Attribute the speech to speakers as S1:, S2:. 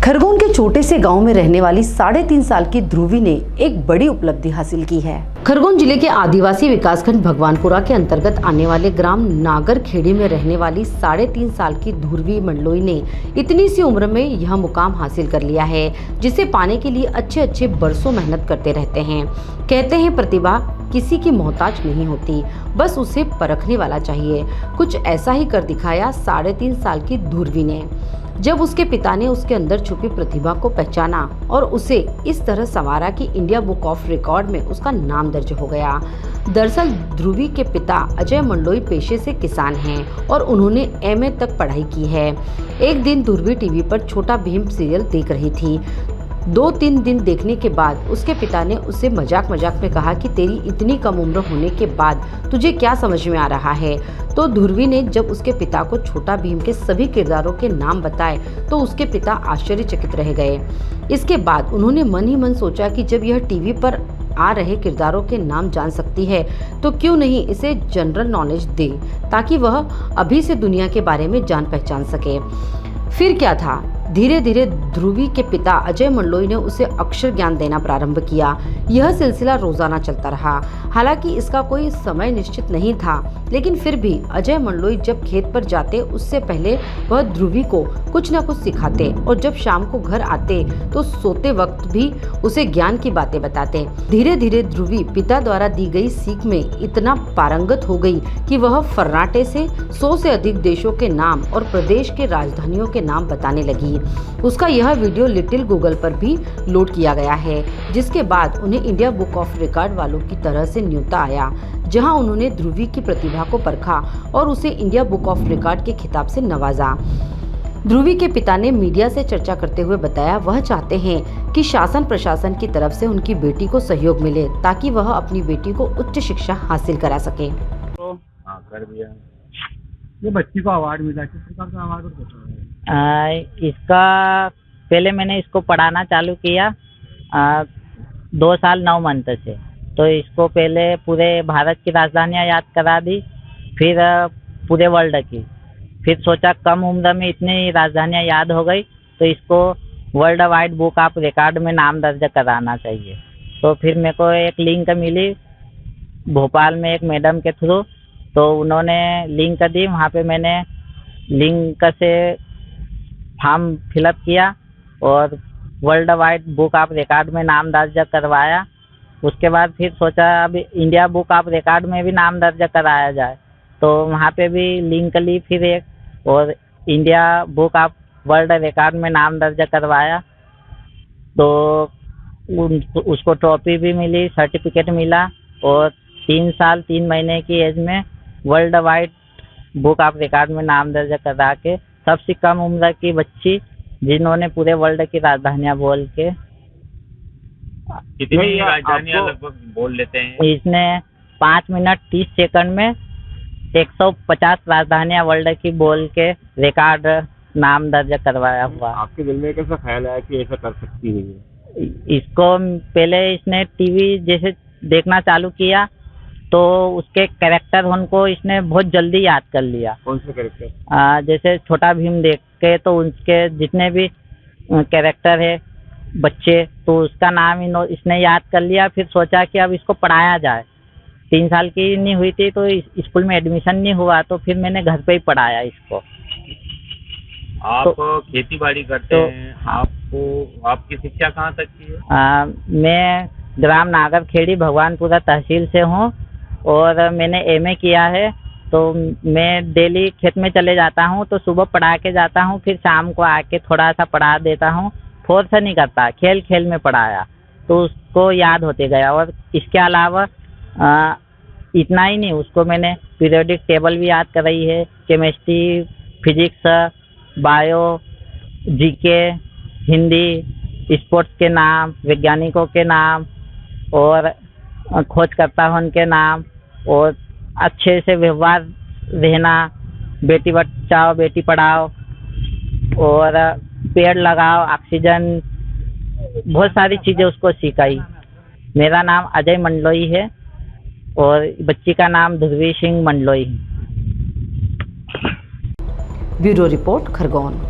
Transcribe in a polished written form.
S1: खरगोन के छोटे से गांव में रहने वाली 3.5 साल की ध्रुवी ने एक बड़ी उपलब्धि हासिल की है। खरगोन जिले के आदिवासी विकासखंड भगवानपुरा के अंतर्गत आने वाले ग्राम नागरखेड़ी में रहने वाली 3.5 साल की ध्रुवी मंडलोई ने इतनी सी उम्र में यह मुकाम हासिल कर लिया है, जिसे पाने के लिए अच्छे बरसों मेहनत करते रहते हैं। कहते हैं प्रतिभा किसी की मोहताज नहीं होती, बस उसे परखने वाला चाहिए। कुछ ऐसा ही कर दिखाया 3.5 साल की ध्रुवी ने, जब उसके पिता ने उसके अंदर छुपी प्रतिभा को पहचाना और उसे इस तरह संवारा कि इंडिया बुक ऑफ रिकॉर्ड में उसका नाम दर्ज हो गया। दरअसल ध्रुवी के पिता अजय मंडलोई पेशे से किसान हैं और उन्होंने एमए तक पढ़ाई की है। एक दिन ध्रुवी टीवी पर छोटा भीम सीरियल देख रही थी। 2-3 दिन देखने के बाद उसके पिता ने उससे मजाक में कहा कि तेरी इतनी कम उम्र होने के बाद तुझे क्या समझ में आ रहा है। तो ध्रुवी ने जब उसके पिता को छोटा भीम के सभी किरदारों के नाम बताए तो उसके पिता आश्चर्यचकित रह गए। इसके बाद उन्होंने मन ही मन सोचा कि जब यह टीवी पर आ रहे किरदारों के नाम जान सकती है तो क्यों नहीं इसे जनरल नॉलेज दे, ताकि वह अभी से दुनिया के बारे में जान पहचान सके। फिर क्या था, धीरे धीरे ध्रुवी के पिता अजय मंडलोई ने उसे अक्षर ज्ञान देना प्रारंभ किया। यह सिलसिला रोजाना चलता रहा। हालांकि इसका कोई समय निश्चित नहीं था, लेकिन फिर भी अजय मंडलोई जब खेत पर जाते उससे पहले वह ध्रुवी को कुछ न कुछ सिखाते और जब शाम को घर आते तो सोते वक्त भी उसे ज्ञान की बातें बताते। धीरे धीरे ध्रुवी पिता द्वारा दी गई सीख में इतना पारंगत हो गई कि वह फर्राटे से 100 से अधिक देशों के नाम और प्रदेश के राजधानियों के नाम बताने लगी। उसका यह वीडियो लिटिल गूगल पर भी लोड किया गया है, जिसके बाद उन्हें इंडिया बुक ऑफ रिकॉर्ड वालों की तरह से न्योता आया, जहां उन्होंने ध्रुवी की प्रतिभा को परखा और उसे इंडिया बुक ऑफ रिकॉर्ड के खिताब से नवाजा। ध्रुवी के पिता ने मीडिया से चर्चा करते हुए बताया वह चाहते हैं कि शासन प्रशासन की तरफ से उनकी बेटी को सहयोग मिले, ताकि वह अपनी बेटी को उच्च शिक्षा हासिल करा सके।
S2: तो कर दिया। ये बच्ची को अवार्ड मिला, किस प्रकार का अवार्ड होता है?
S3: इसका पहले मैंने इसको पढ़ाना चालू किया 2 साल 9 मंथ से। तो इसको पहले पूरे भारत की राजधानियाँ याद करा दी, फिर पूरे वर्ल्ड की। फिर सोचा कम उम्र में इतनी राजधानियाँ याद हो गई तो इसको world wide book of record में नाम दर्ज कराना चाहिए। तो फिर मेरे को एक लिंक मिली भोपाल में एक मैडम के थ्रू, तो उन्होंने लिंक दी। वहाँ पे मैंने लिंक से फॉर्म फिलअप किया और world wide book of record में नाम दर्ज करवाया। उसके बाद फिर सोचा अब इंडिया बुक ऑफ रिकॉर्ड में भी नाम दर्ज कराया जाए, तो वहाँ पे भी लिंक ली फिर एक, और India book of world record में नाम दर्ज करवाया। तो उसको ट्रॉफी भी मिली, सर्टिफिकेट मिला और 3 साल 3 महीने की एज में world wide book of record में नाम दर्ज करा के सबसे कम उम्र की बच्ची जिन्होंने पूरे वर्ल्ड की राजधानियाँ बोल के।
S2: कितनी राजधानियाँ लगभग बोल लेते हैं?
S3: इसने 5 मिनट 30 सेकंड में 150 राजधानियाँ वर्ल्ड की बोल के रिकॉर्ड नाम दर्ज करवाया हुआ।
S2: आपके दिल में कैसा ख्याल आया कि ऐसा कर सकती है?
S3: इसको पहले इसने टीवी जैसे देखना चालू किया तो उसके कैरेक्टर उनको इसने बहुत जल्दी याद कर लिया।
S2: कौन से कैरेक्टर?
S3: जैसे छोटा भीम देख के तो उनके जितने भी कैरेक्टर है बच्चे, तो उसका नाम इसने याद कर लिया। फिर सोचा कि अब इसको पढ़ाया जाए। 3 साल की नहीं हुई थी तो स्कूल में एडमिशन नहीं हुआ, तो फिर मैंने घर पे ही पढ़ाया इसको।
S2: आप तो खेती बाड़ी करते हैं, आपकी शिक्षा कहाँ तक की है?
S3: मैं ग्राम नागरखेड़ी भगवानपुरा तहसील से हूँ और मैंने एमए किया है। तो मैं डेली खेत में चले जाता हूँ, तो सुबह पढ़ा के जाता हूँ, फिर शाम को आके थोड़ा सा पढ़ा देता हूँ। फोर्स नहीं करता, खेल खेल में पढ़ाया तो उसको याद होते गया। और इसके अलावा इतना ही नहीं, उसको मैंने पीरियोडिक टेबल भी याद कराई है, chemistry, physics, bio, GK, Hindi, sports के नाम, वैज्ञानिकों के नाम और खोजकर्ता उनके नाम, और अच्छे से व्यवहार रहना, बेटी बचाओ बेटी पढ़ाओ और पेड़ लगाओ, ऑक्सीजन, बहुत सारी चीज़ें उसको सिखाई। मेरा नाम अजय मंडलोई है और बच्ची का नाम ध्रुवी सिंह मंडलोई।
S1: Bureau report, Khargone.